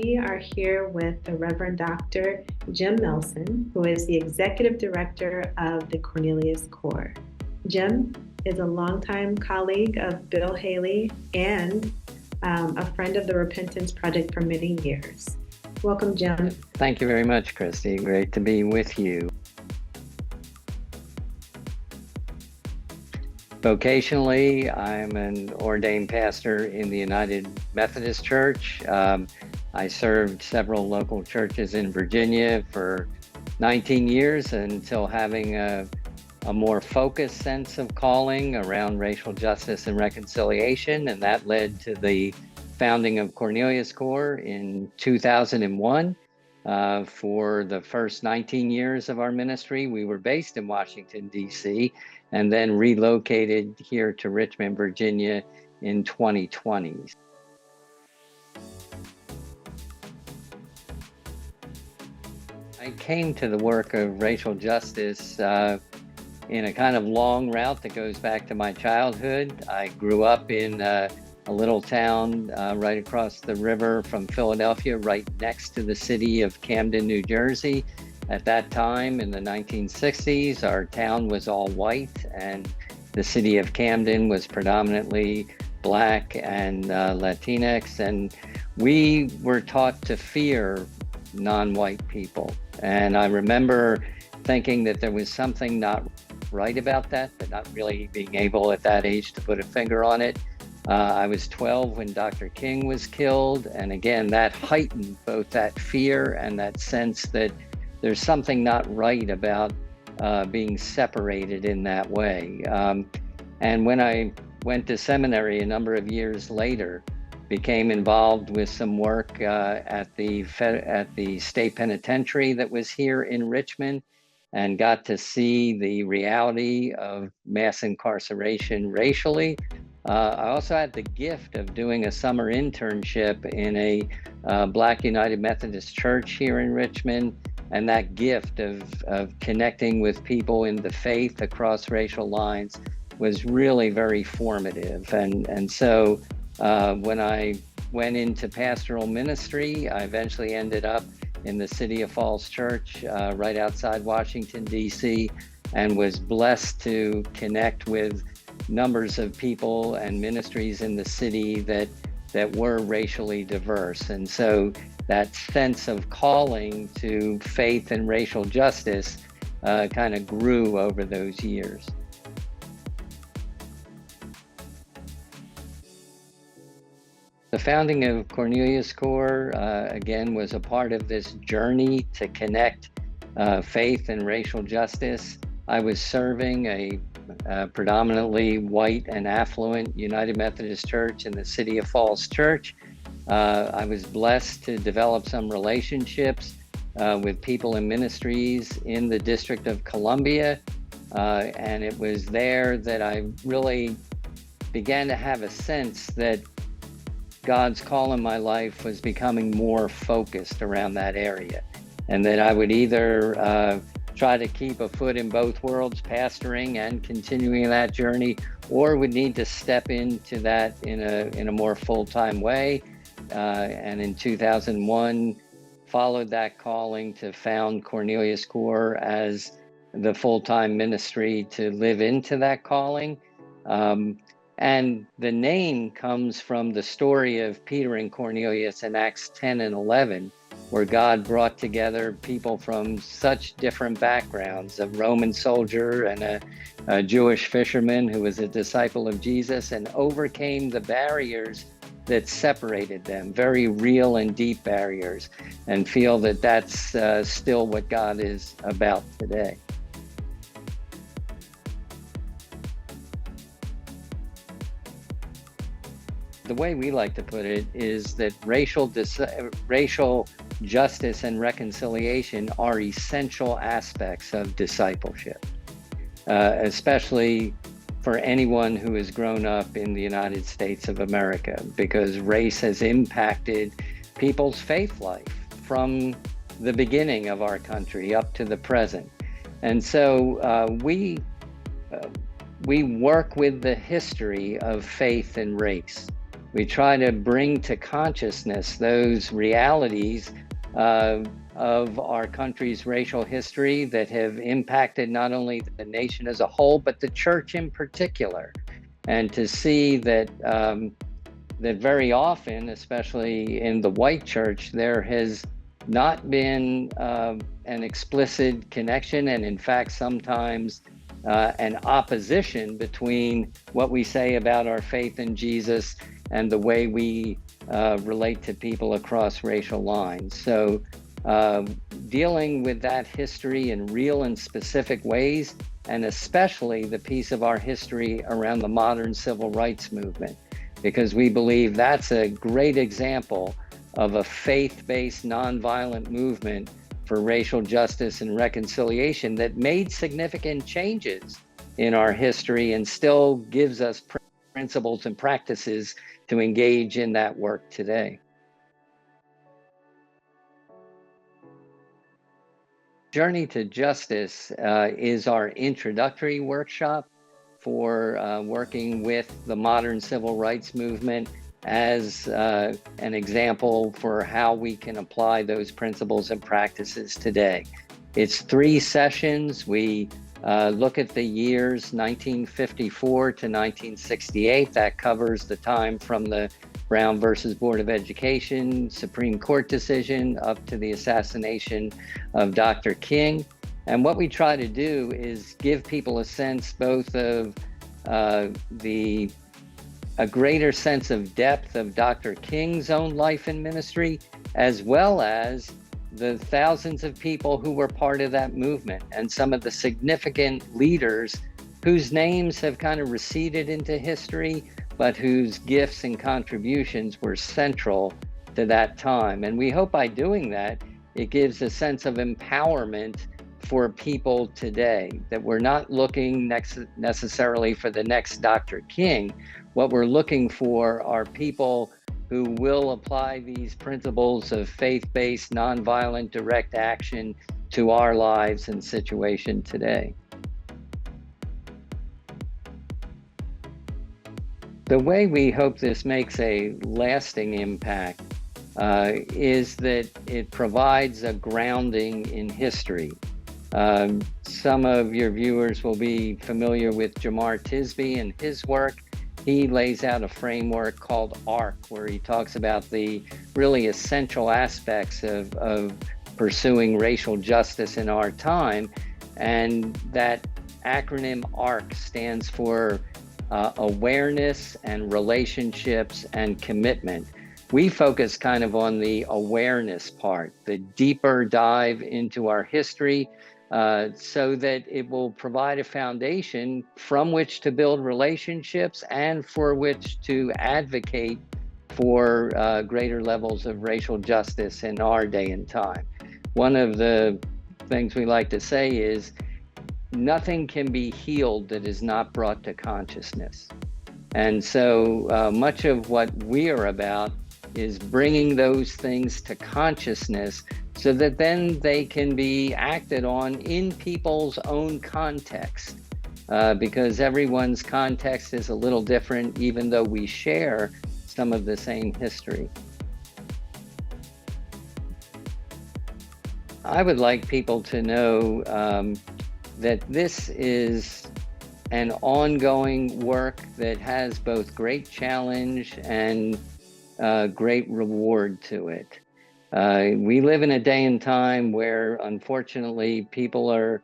We are here with the Reverend Dr. Jim Melson, who is the Executive Director of the Cornelius Corps. Jim is a longtime colleague of Bill Haley and a friend of the Repentance Project for many years. Welcome, Jim. Thank you very much, Christy. Great to be with you. Vocationally, I'm an ordained pastor in the United Methodist Church. I served several local churches in Virginia for 19 years until having a more focused sense of calling around racial justice and reconciliation, and that led to the founding of Cornelius Corps in 2001. For the first 19 years of our ministry, we were based in Washington, D.C., and then relocated here to Richmond, Virginia in 2020. I came to the work of racial justice in a kind of long route that goes back to my childhood. I grew up in a little town right across the river from Philadelphia, right next to the city of Camden, New Jersey. At that time, in the 1960s, our town was all white, and the city of Camden was predominantly Black and Latinx, and we were taught to fear non-white people. And I remember thinking that there was something not right about that, but not really being able at that age to put a finger on it. I was 12 when Dr. King was killed, and again, that heightened both that fear and that sense that there's something not right about being separated in that way. And when I went to seminary a number of years later, became involved with some work at the state penitentiary that was here in Richmond, and got to see the reality of mass incarceration racially. I also had the gift of doing a summer internship in a Black United Methodist Church here in Richmond, and that gift of connecting with people in the faith across racial lines was really very formative. And so when I went into pastoral ministry, I eventually ended up in the City of Falls Church right outside Washington, D.C., and was blessed to connect with numbers of people and ministries in the city that were racially diverse. And so that sense of calling to faith and racial justice kind of grew over those years. The founding of Cornelius Corps, again, was a part of this journey to connect faith and racial justice. I was serving a predominantly white and affluent United Methodist Church in the City of Falls Church. I was blessed to develop some relationships with people in ministries in the District of Columbia, and it was there that I really began to have a sense that God's call in my life was becoming more focused around that area, and that I would either try to keep a foot in both worlds, pastoring and continuing that journey, or would need to step into that in a more full-time way. And in 2001, followed that calling to found Cornelius Corps as the full-time ministry to live into that calling. And the name comes from the story of Peter and Cornelius in Acts 10 and 11, where God brought together people from such different backgrounds, a Roman soldier and a Jewish fisherman who was a disciple of Jesus, and overcame the barriers that separated them, very real and deep barriers, and feel that that's still what God is about today. The way we like to put it is that racial justice and reconciliation are essential aspects of discipleship, especially for anyone who has grown up in the United States of America, because race has impacted people's faith life from the beginning of our country up to the present. And so we work with the history of faith and race. We try to bring to consciousness those realities of our country's racial history that have impacted not only the nation as a whole, but the church in particular. And to see that that very often, especially in the white church, there has not been an explicit connection, and in fact, sometimes an opposition between what we say about our faith in Jesus and the way we relate to people across racial lines. So dealing with that history in real and specific ways, and especially the piece of our history around the modern civil rights movement, because we believe that's a great example of a faith-based nonviolent movement for racial justice and reconciliation that made significant changes in our history and still gives us principles and practices to engage in that work today. Journey to Justice is our introductory workshop for working with the modern civil rights movement as an example for how we can apply those principles and practices today. It's 3 sessions. We look at the years 1954 to 1968. That covers the time from the Brown versus Board of Education Supreme Court decision up to the assassination of Dr. King. And what we try to do is give people a sense both of a greater sense of depth of Dr. King's own life and ministry, as well as the thousands of people who were part of that movement and some of the significant leaders whose names have kind of receded into history, but whose gifts and contributions were central to that time. And we hope by doing that, it gives a sense of empowerment for people today, that we're not looking necessarily for the next Dr. King. What we're looking for are people who will apply these principles of faith-based, nonviolent, direct action to our lives and situation today. The way we hope this makes a lasting impact is that it provides a grounding in history. Some of your viewers will be familiar with Jemar Tisby and his work. He lays out a framework called ARC, where he talks about the really essential aspects of pursuing racial justice in our time. And that acronym ARC stands for awareness and relationships and commitment. We focus kind of on the awareness part, the deeper dive into our history, so that it will provide a foundation from which to build relationships and for which to advocate for greater levels of racial justice in our day and time. One of the things we like to say is nothing can be healed that is not brought to consciousness. And so much of what we are about is bringing those things to consciousness so that then they can be acted on in people's own context, because everyone's context is a little different, even though we share some of the same history. I would like people to know that this is an ongoing work that has both great challenge and great reward to it. We live in a day and time where, unfortunately, people are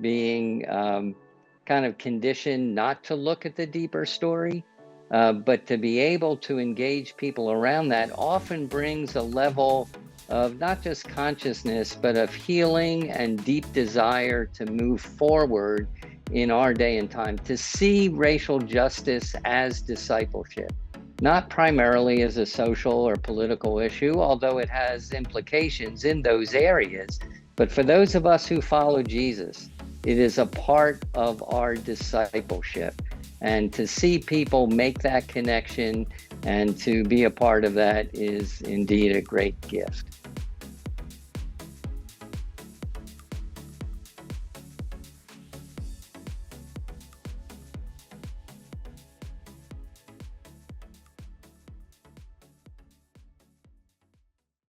being kind of conditioned not to look at the deeper story, but to be able to engage people around that often brings a level of not just consciousness, but of healing and deep desire to move forward in our day and time, to see racial justice as discipleship, not primarily as a social or political issue, although it has implications in those areas. But for those of us who follow Jesus, it is a part of our discipleship. And to see people make that connection and to be a part of that is indeed a great gift.